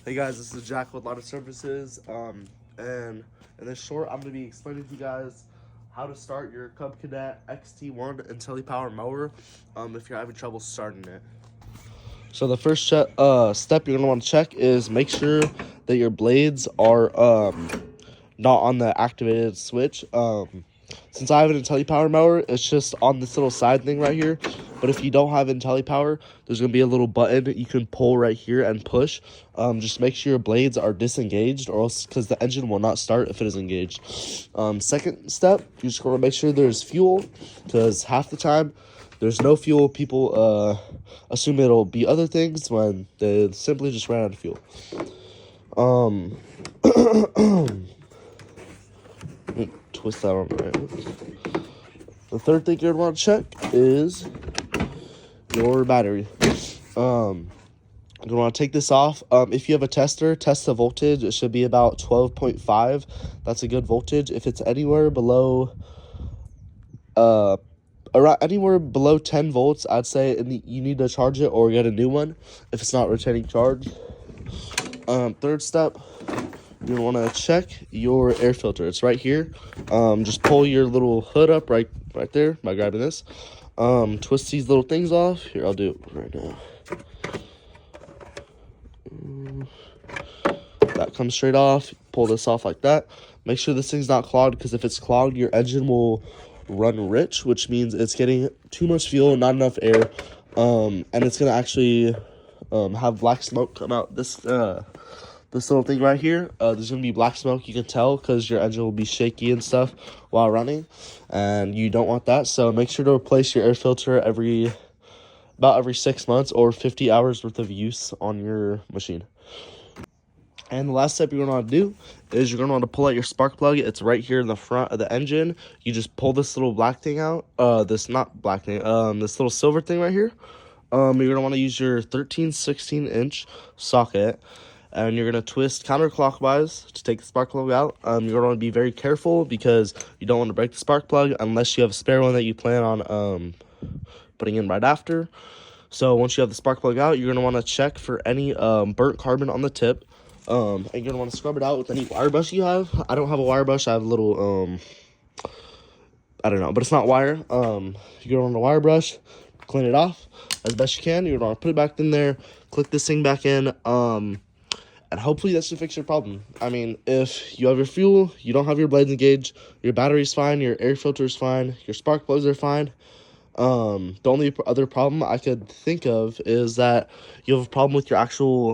Hey guys, this is Jack with Ladder Services, and in this short, I'm going to be explaining to you guys how to start your Cub Cadet XT1 intellipower mower if you're having trouble starting it. So the first step you're going to want to check is make sure that your blades are not on the activated switch. Since I have an intellipower mower, it's just on this little side thing right here. But if you don't have intellipower, there's going to be a little button you can pull right here and push. Just make sure your blades are disengaged, or else because the engine will not start if it is engaged. Second step, you're just going to make sure there's fuel, because half the time there's no fuel. People assume it'll be other things when they simply just ran out of fuel. Twist that on right. The third thing you're gonna want to check is your battery. You're gonna want to take this off. If you have a tester, test the voltage. It should be about 12.5. That's a good voltage. If it's anywhere below around anywhere below 10 volts, I'd say you need to charge it or get a new one if it's not retaining charge. Third step, you're gonna want to check your air filter. It's right here. Just pull your little hood up right there by grabbing this. Twist these little things off. Here, I'll do it right now. That comes straight off. Pull this off like that. Make sure this thing's not clogged, because if it's clogged, your engine will run rich, which means it's getting too much fuel, not enough air, and it's gonna actually have black smoke come out. This little thing right here, there's gonna be black smoke. You can tell because your engine will be shaky and stuff while running, and you don't want that. So make sure to replace your air filter about every 6 months or 50 hours worth of use on your machine. And the last step you're going to want to do is you're going to want to pull out your spark plug. It's right here in the front of the engine. You just pull this little black thing out. This little silver thing right here. You're going to want to use your 13/16-inch socket, and you're going to twist counterclockwise to take the spark plug out. You're going to want to be very careful, because you don't want to break the spark plug unless you have a spare one that you plan on putting in right after. So once you have the spark plug out, you're going to want to check for any burnt carbon on the tip. And you're going to want to scrub it out with any wire brush you have. I don't have a wire brush. I have a little, I don't know, but it's not wire. You're going to want a wire brush, clean it off as best you can. You're going to want to put it back in there, click this thing back in, and hopefully that should fix your problem. I mean, if you have your fuel, you don't have your blades engaged, your battery's fine, your air filter's fine, your spark plugs are fine. The only other problem I could think of is that you have a problem with your actual